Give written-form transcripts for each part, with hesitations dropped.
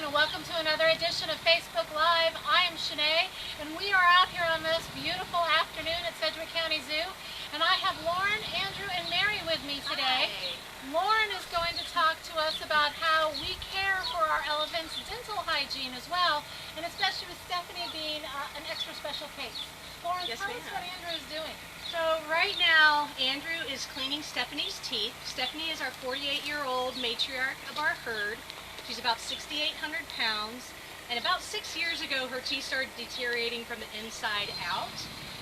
and welcome to another edition of Facebook Live. I am Shanae, and we are out here on this beautiful afternoon at Sedgwick County Zoo, and I have Lauren, Andrew, and Mary with me today. Hi. Lauren is going to talk to us about how we care for our elephants' dental hygiene as well, and especially with Stephanie being an extra special case. Lauren, tell us what Andrew is doing. So right now, Andrew is cleaning Stephanie's teeth. Stephanie is our 48-year-old matriarch of our herd. She's about 6,800 pounds, and about 6 years ago her teeth started deteriorating from the inside out.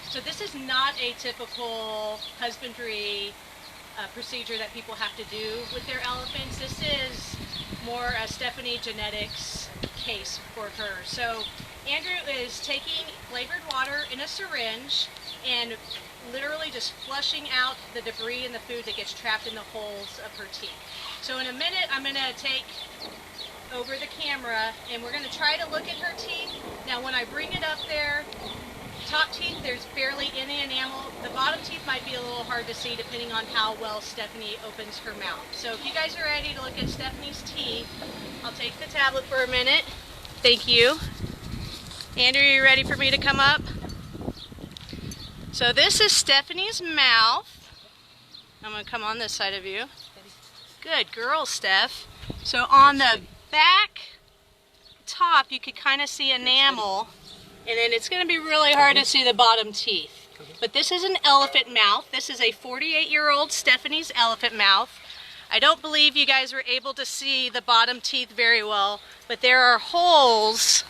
So this is not a typical husbandry procedure that people have to do with their elephants. This is more a Stephanie genetics case for her. So Andrew is taking flavored water in a syringe and literally just flushing out the debris and the food that gets trapped in the holes of her teeth. So in a minute I'm going to take over the camera and we're going to try to look at her teeth. Now when I bring it up there, top teeth, there's barely any enamel. The bottom teeth might be a little hard to see depending on how well Stephanie opens her mouth. So if you guys are ready to look at Stephanie's teeth, I'll take the tablet for a minute. Thank you. Andrew, are you ready for me to come up? So this is Stephanie's mouth. I'm going to come on this side of you. Good girl, Steph. So on the back top you could kind of see enamel, and then it's going to be really hard to see the bottom teeth. But this is an elephant mouth. This is a 48-year-old Stephanie's elephant mouth. I don't believe you guys were able to see the bottom teeth very well, but there are holes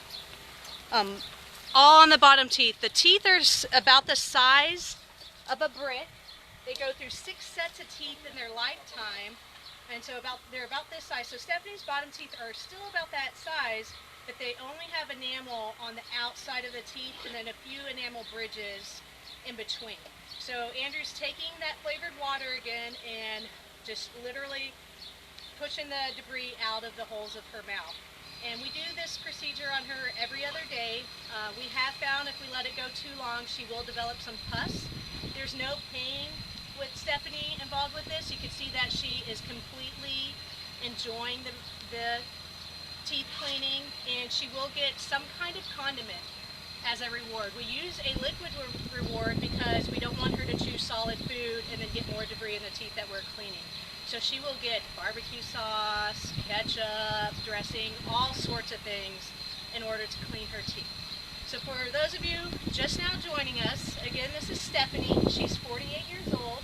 all on the bottom teeth. The teeth are about the size of a brick. They go through 6 sets of teeth in their lifetime. And so they're about this size. So Stephanie's bottom teeth are still about that size, but they only have enamel on the outside of the teeth and then a few enamel bridges in between. So Andrew's taking that flavored water again and just literally pushing the debris out of the holes of her mouth. And we do this procedure on her every other day. We have found if we let it go too long, she will develop some pus. There's no pain with Stephanie involved with this. You can see that she is completely enjoying the teeth cleaning, and she will get some kind of condiment as a reward. We use a liquid reward because we don't want her to chew solid food and then get more debris in the teeth that we're cleaning. So she will get barbecue sauce, ketchup, dressing, all sorts of things in order to clean her teeth. So for those of you just now joining us, again, this is Stephanie. She's 48 years old.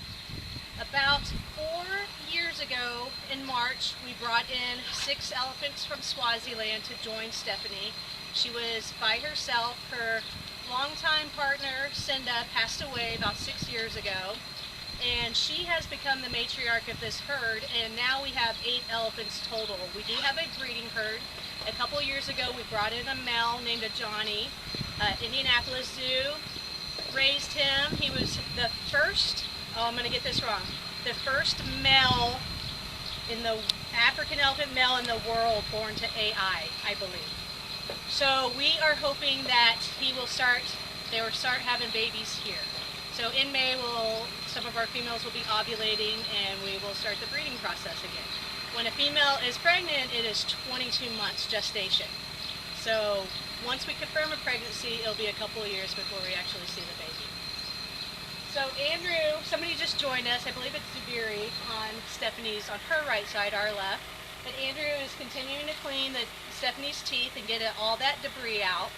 About 4 years ago in March, we brought in 6 elephants from Swaziland to join Stephanie. She was by herself. Her longtime partner, Cinda, passed away about 6 years ago. And she has become the matriarch of this herd, and now we have 8 elephants total. We do have a breeding herd. A couple years ago we brought in a male named Johnny. Indianapolis Zoo raised him. He was the first, I'm going to get this wrong, the first male in the African elephant male in the world born to AI, I believe. So we are hoping that they will start having babies here. So in May, some of our females will be ovulating and we will start the breeding process again. When a female is pregnant, it is 22 months gestation. So once we confirm a pregnancy, it'll be a couple of years before we actually see the baby. So Andrew, somebody just joined us, I believe it's Zubiri on Stephanie's, on her right side, our left. But Andrew is continuing to clean Stephanie's teeth and get all that debris out.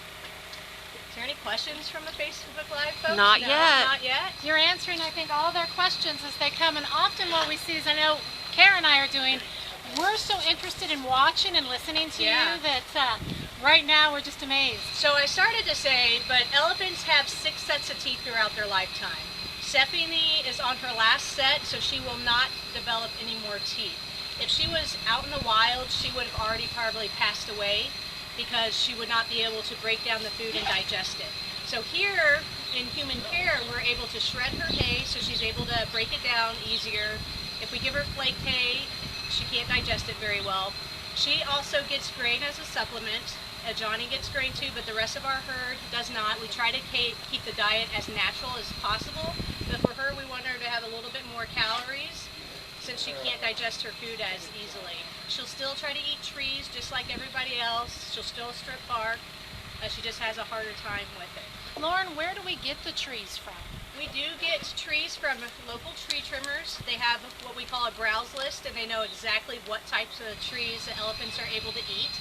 Is there any questions from the Facebook Live folks? Not no, yet. Not yet. You're answering, I think, all their questions as they come, and often what we see is, I know Kara and I are doing, we're so interested in watching and listening to you that right now we're just amazed. So I started to say, but elephants have 6 sets of teeth throughout their lifetime. Stephanie is on her last set, so she will not develop any more teeth. If she was out in the wild, she would have already probably passed away because she would not be able to break down the food and digest it. So here in human care, we're able to shred her hay so she's able to break it down easier. If we give her flake hay, she can't digest it very well. She also gets grain as a supplement. Johnny gets grain too, but the rest of our herd does not. We try to keep the diet as natural as possible, but for her we want her to have a little bit more calories. since she can't digest her food as easily. She'll still try to eat trees just like everybody else. She'll still strip bark. She just has a harder time with it. Lauren, where do we get the trees from? We do get trees from local tree trimmers. They have what we call a browse list, and they know exactly what types of trees the elephants are able to eat.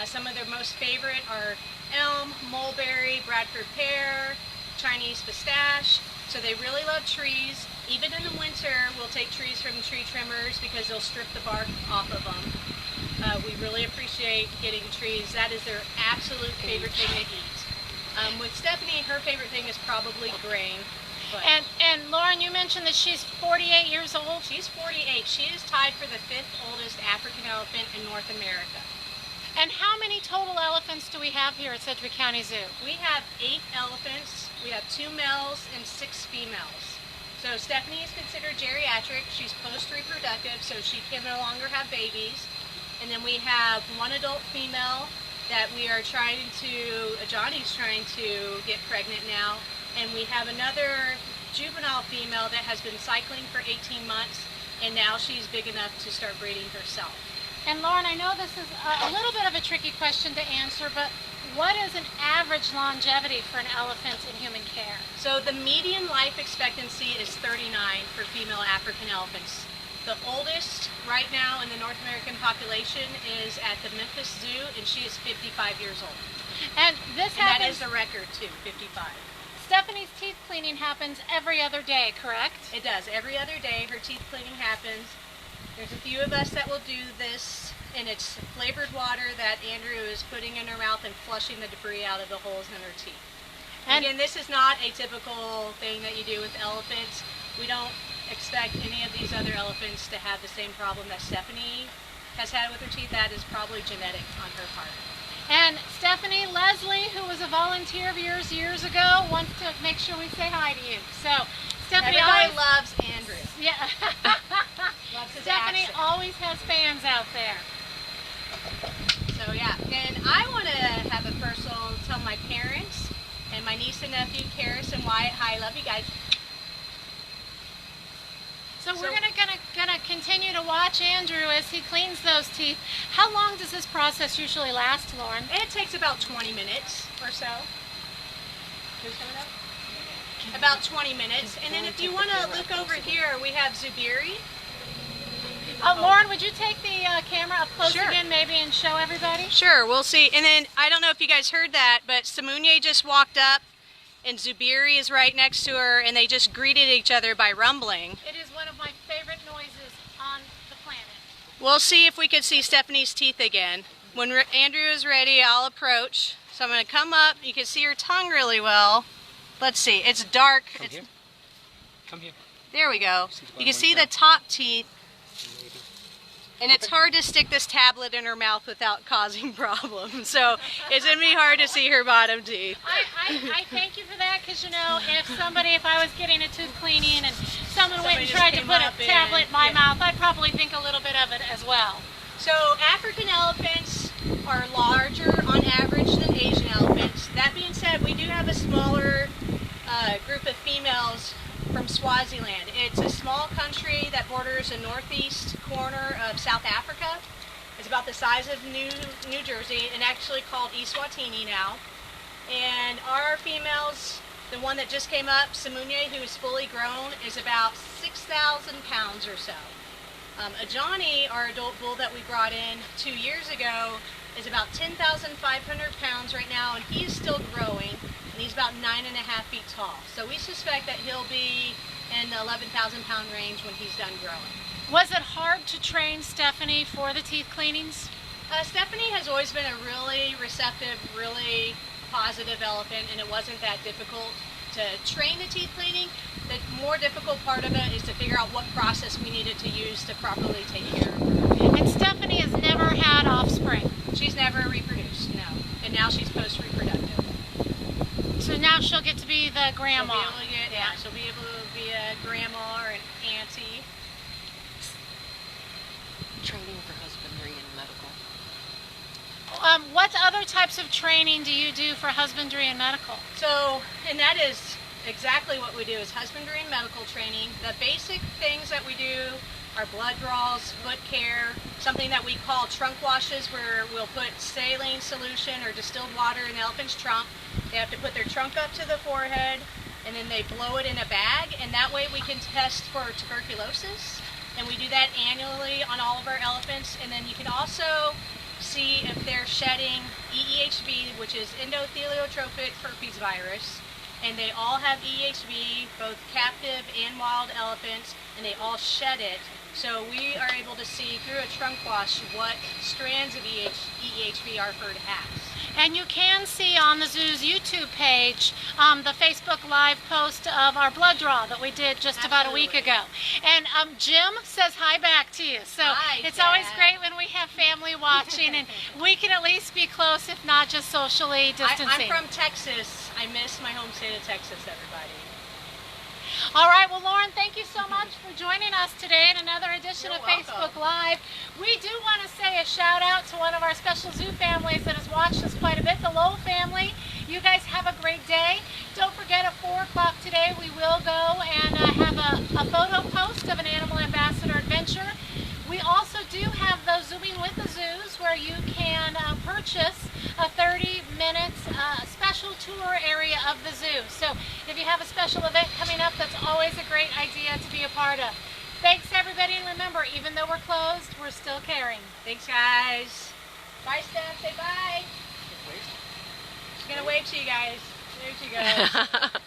Some of their most favorite are elm, mulberry, Bradford pear, Chinese pistache. So they really love trees. Even in the winter, we'll take trees from tree trimmers because they'll strip the bark off of them. We really appreciate getting trees. That is their absolute favorite thing to eat. With Stephanie, her favorite thing is probably grain. And Lauren, you mentioned that she's 48 years old? She's 48. She is tied for the 5th oldest African elephant in North America. And how many total elephants do we have here at Sedgwick County Zoo? We have 8 elephants. We have 2 males and 6 females. So Stephanie is considered geriatric. She's post-reproductive, so she can no longer have babies. And then we have 1 adult female that we are trying to, Johnny's trying to get pregnant now. And we have another juvenile female that has been cycling for 18 months, and now she's big enough to start breeding herself. And Lauren, I know this is a little bit of a tricky question to answer, but what is an average longevity for an elephant in human care? So the median life expectancy is 39 for female African elephants. The oldest right now in the North American population is at the Memphis Zoo, and she is 55 years old. And that is the record too, 55. Stephanie's teeth cleaning happens every other day, correct? It does. Every other day her teeth cleaning happens. There's a few of us that will do this, and it's flavored water that Andrew is putting in her mouth and flushing the debris out of the holes in her teeth. And again, this is not a typical thing that you do with elephants. We don't expect any of these other elephants to have the same problem that Stephanie has had with her teeth. That is probably genetic on her part. And Stephanie, Leslie, who was a volunteer of yours years ago, wants to make sure we say hi to you. So, Stephanie everybody loves Andrew. Yeah. Loves his Stephanie accent. always has fans out there. So yeah, and I want to have a personal tell my parents and my niece and nephew, Karis and Wyatt. Hi, love you guys. So we're gonna continue to watch Andrew as he cleans those teeth. How long does this process usually last, Lauren? It takes about 20 minutes or so. Who's coming up? About 20 minutes. And then if you want to look over here, we have Zubiri. Lauren, would you take the camera up close Sure. again maybe and show everybody? Sure, we'll see. And then, I don't know if you guys heard that, but Samunye just walked up and Zubiri is right next to her, and they just greeted each other by rumbling. It is one of my favorite noises on the planet. We'll see if we can see Stephanie's teeth again. When Andrew is ready, I'll approach. So I'm going to come up. You can see her tongue really well. Let's see. It's dark. Come here. Come here. There we go. You can see the top teeth. And it's hard to stick this tablet in her mouth without causing problems. So it's going to be hard to see her bottom teeth. I thank you for that, because you know, if I was getting a tooth cleaning and someone went and just tried to came put a up tablet in my yeah. mouth, I'd probably think a little bit of it as well. So African elephants are larger on average than Asian elephants. That being said, we do have a smaller group of females from Swaziland. It's a small country that borders the northeast corner of South Africa. It's about the size of New Jersey, and actually called Eswatini now. And our females, the one that just came up, Samunye, who is fully grown, is about 6,000 pounds or so. Ajani, our adult bull that we brought in 2 years ago, is about 10,500 pounds right now, and he's still growing, and he's about 9.5 feet tall. So we suspect that he'll be in the 11,000 pound range when he's done growing. Was it hard to train Stephanie for the teeth cleanings? Stephanie has always been a really receptive, really positive elephant, and it wasn't that difficult to train the teeth cleaning. The more difficult part of it is to figure out what process we needed to use to properly take care of her. And Stephanie has never had offspring. She's never reproduced, no. And now she's post-reproductive. So now she'll get to be the grandma. She'll be able to be a grandma or an auntie. Training for husbandry and medical. What other types of training do you do for husbandry and medical? So, and that is exactly what we do, is husbandry and medical training. The basic things that we do our blood draws, foot care, something that we call trunk washes, where we'll put saline solution or distilled water in the elephant's trunk. They have to put their trunk up to the forehead, and then they blow it in a bag, and that way we can test for tuberculosis. And we do that annually on all of our elephants. And then you can also see if they're shedding EEHV, which is endotheliotrophic herpes virus. And they all have EHV, both captive and wild elephants, and they all shed it. So we are able to see through a trunk wash what strands of EEHV our herd has. And you can see on the zoo's YouTube page the Facebook Live post of our blood draw that we did just about a week ago. And Jim says hi back to you. So Hi, it's Dad. always great when we have family watching and we can at least be close, if not just socially distancing. I'm from Texas. I miss my home state of Texas, everybody. All right, well, Lauren, thank you so much for joining us today in another edition You're of welcome. Facebook Live. We do want to say a shout out to one of our special zoo families that has watched us quite a bit, the Lowell family. You guys have a great day. Don't forget at 4 o'clock today we will go and have a photo post of an Animal Ambassador adventure. We also do have those Zooming with the Zoos where you can purchase a 30 minutes special tour area of the zoo. So if you have a special event coming up, that's always a great idea to be a part of. Thanks everybody, and remember, even though we're closed, we're still caring. Thanks, guys. Bye, Steph. Say bye. She's gonna wave to you guys. There she goes.